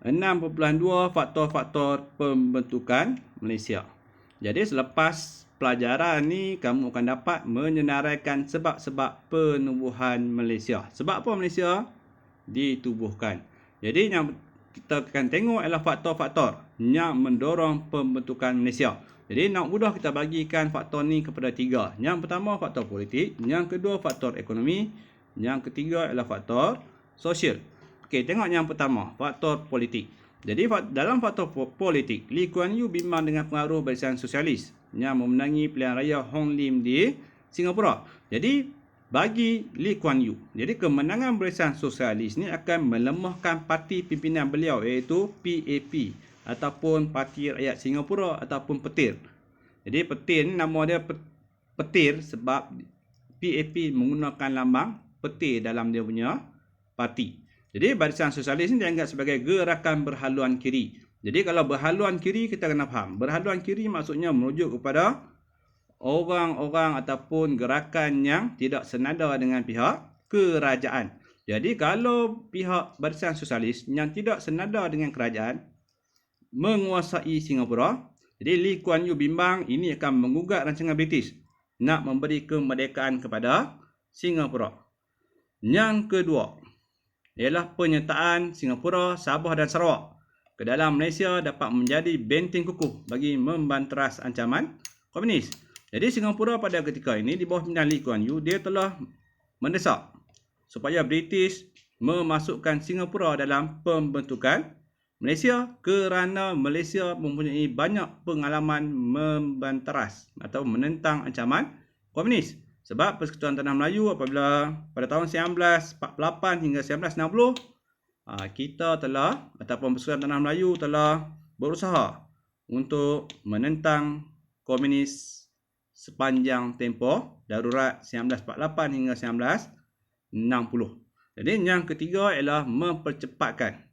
6.2 faktor-faktor pembentukan Malaysia. Jadi selepas pelajaran ni kamu akan dapat menyenaraikan sebab-sebab penubuhan Malaysia. Sebab apa Malaysia ditubuhkan? Jadi yang kita akan tengok adalah faktor-faktor yang mendorong pembentukan Malaysia. Jadi nak mudah kita bagikan faktor ni kepada 3. Yang pertama faktor politik, yang kedua faktor ekonomi, yang ketiga adalah faktor sosial. Okey, tengok yang pertama, faktor politik. Jadi dalam faktor politik, Lee Kuan Yew bimbang dengan pengaruh barisan sosialis yang memenangi pilihan raya Hong Lim di Singapura. Jadi bagi Lee Kuan Yew, jadi kemenangan barisan sosialis ni akan melemahkan parti pimpinan beliau iaitu PAP ataupun Parti Rakyat Singapura ataupun Petir. Jadi Petir ni nama dia Petir sebab PAP menggunakan lambang petir dalam dia punya parti. Jadi barisan sosialis ni dianggap sebagai gerakan berhaluan kiri. Jadi kalau berhaluan kiri kita kena faham. Berhaluan kiri maksudnya merujuk kepada orang-orang ataupun gerakan yang tidak senada dengan pihak kerajaan. Jadi kalau pihak barisan sosialis yang tidak senada dengan kerajaan menguasai Singapura, jadi Lee Kuan Yew bimbang ini akan menggugat rancangan British nak memberi kemerdekaan kepada Singapura. Yang kedua ialah penyertaan Singapura, Sabah dan Sarawak ke dalam Malaysia dapat menjadi benteng kukuh bagi membanteras ancaman komunis. Jadi Singapura pada ketika ini di bawah pimpinan Lee Kuan Yew, dia telah mendesak supaya British memasukkan Singapura dalam pembentukan Malaysia kerana Malaysia mempunyai banyak pengalaman membanteras atau menentang ancaman komunis. Sebab Persekutuan Tanah Melayu apabila pada tahun 1948 hingga 1960 kita telah ataupun Persekutuan Tanah Melayu telah berusaha untuk menentang komunis sepanjang tempoh darurat 1948 hingga 1960. Jadi yang ketiga ialah mempercepatkan.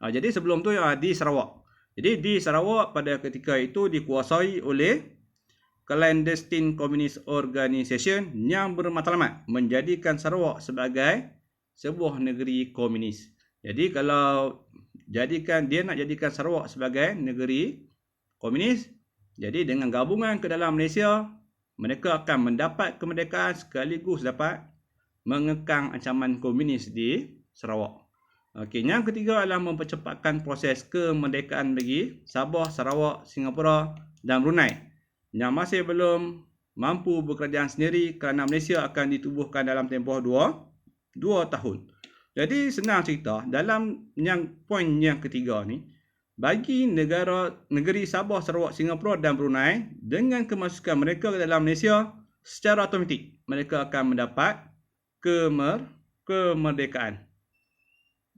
Jadi sebelum tu di Sarawak. Jadi di Sarawak pada ketika itu dikuasai oleh Clandestine Communist Organisation yang bermatlamat menjadikan Sarawak sebagai sebuah negeri komunis. Jadi kalau dia nak jadikan Sarawak sebagai negeri komunis, jadi dengan gabungan ke dalam Malaysia, mereka akan mendapat kemerdekaan sekaligus dapat mengekang ancaman komunis di Sarawak. Okey, yang ketiga adalah mempercepatkan proses kemerdekaan bagi Sabah, Sarawak, Singapura dan Brunei yang masih belum mampu berkerajaan sendiri kerana Malaysia akan ditubuhkan dalam tempoh 2 tahun. Jadi senang cerita, dalam poin yang ketiga ni, bagi negeri Sabah, Sarawak, Singapura dan Brunei, dengan kemasukan mereka ke dalam Malaysia, secara automatik mereka akan mendapat kemerdekaan.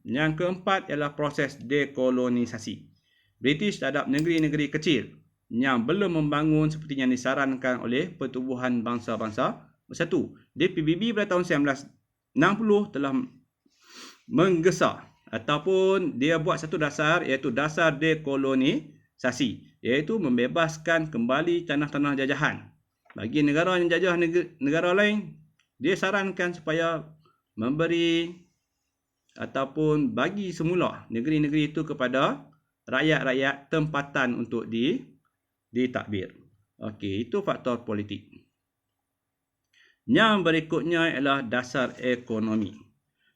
Yang keempat ialah proses dekolonisasi. British terhadap negeri-negeri kecil yang belum membangun seperti yang disarankan oleh Pertubuhan Bangsa-Bangsa Bersatu. Di PBB pada tahun 1960 telah menggesa ataupun dia buat satu dasar iaitu dasar dekolonisasi, iaitu membebaskan kembali tanah-tanah jajahan. Bagi negara yang jajah negara lain, dia sarankan supaya memberi ataupun bagi semula negeri-negeri itu kepada rakyat-rakyat tempatan untuk ditadbir. Okey, itu faktor politik. Yang berikutnya ialah dasar ekonomi.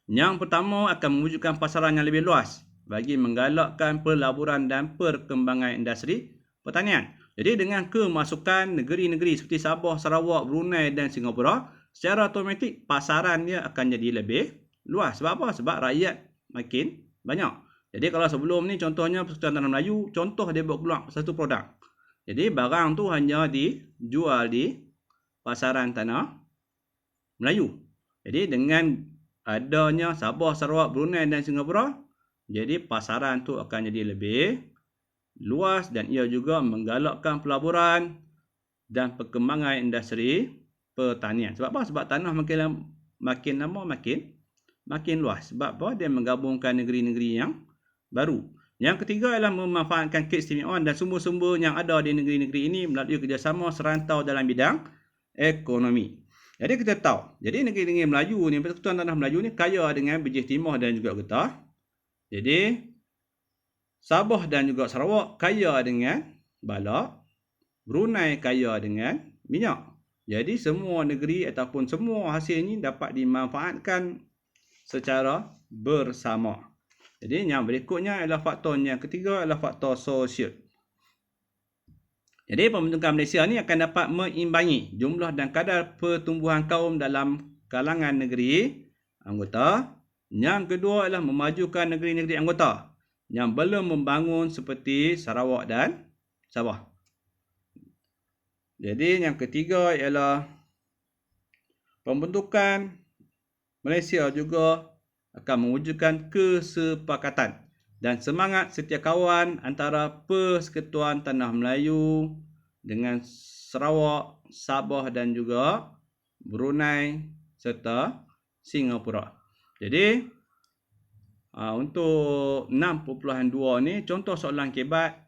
Yang pertama akan mewujudkan pasaran yang lebih luas bagi menggalakkan pelaburan dan perkembangan industri pertanian. Jadi dengan kemasukan negeri-negeri seperti Sabah, Sarawak, Brunei dan Singapura, secara automatik pasaran dia akan jadi lebih luas. Sebab apa? Sebab rakyat makin banyak. Jadi kalau sebelum ni contohnya Persekutuan Tanah Melayu, contoh dia buat keluar satu produk. Jadi barang tu hanya dijual di pasaran Tanah Melayu. Jadi dengan adanya Sabah, Sarawak, Brunei dan Singapura, jadi pasaran tu akan jadi lebih luas dan ia juga menggalakkan pelaburan dan perkembangan industri pertanian. Sebab apa? Sebab tanah makin lama makin luas. Sebab apa? Dia menggabungkan negeri-negeri yang baru. Yang ketiga adalah memanfaatkan keistimewaan dan sumber-sumber yang ada di negeri-negeri ini melalui kerjasama serantau dalam bidang ekonomi. Jadi kita tahu, jadi negeri-negeri Melayu ni, Persekutuan Tanah Melayu ni kaya dengan biji timah dan juga getah. Jadi Sabah dan juga Sarawak kaya dengan balak, Brunei kaya dengan minyak. Jadi semua negeri ataupun semua hasil ini dapat dimanfaatkan secara bersama. Jadi yang berikutnya adalah faktor yang ketiga adalah faktor sosial. Jadi pembentukan Malaysia ni akan dapat mengimbangi jumlah dan kadar pertumbuhan kaum dalam kalangan negeri anggota. Yang kedua adalah memajukan negeri-negeri anggota yang belum membangun seperti Sarawak dan Sabah. Jadi yang ketiga ialah pembentukan Malaysia juga akan mewujudkan kesepakatan dan semangat setiakawan antara Persekutuan Tanah Melayu dengan Sarawak, Sabah dan juga Brunei serta Singapura. Jadi untuk 6.2 ni contoh soalan kebat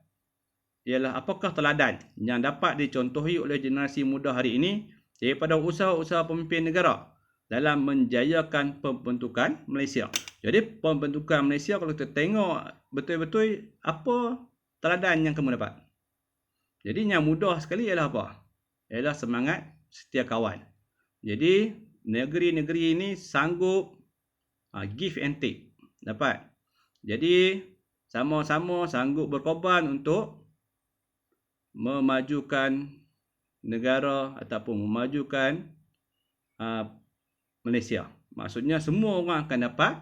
ialah apakah teladan yang dapat dicontohi oleh generasi muda hari ini daripada usaha-usaha pemimpin negara dalam menjayakan pembentukan Malaysia. Jadi pembentukan Malaysia kalau kita tengok betul-betul apa teladan yang kamu dapat. Jadi yang mudah sekali ialah apa? Ialah semangat setia kawan. Jadi negeri-negeri ini sanggup give and take. Dapat. Jadi sama-sama sanggup berkorban untuk memajukan negara ataupun memajukan Malaysia. Maksudnya semua orang akan dapat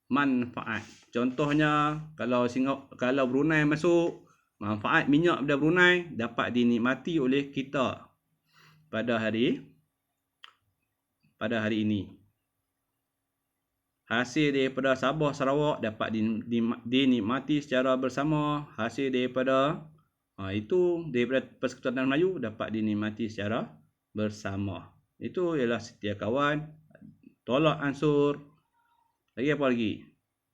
manfaat. Contohnya kalau Brunei masuk, manfaat minyak dari Brunei dapat dinikmati oleh kita pada hari ini. Hasil daripada Sabah Sarawak dapat dinikmati secara bersama. Hasil daripada Persekutuan Tanah Melayu dapat dinikmati secara bersama. Itu ialah setia kawan, tolak ansur, lagi apa lagi?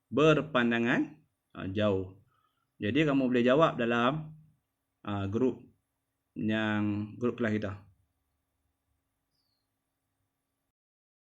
Berpandangan jauh. Jadi kamu boleh jawab dalam grup kelas kita.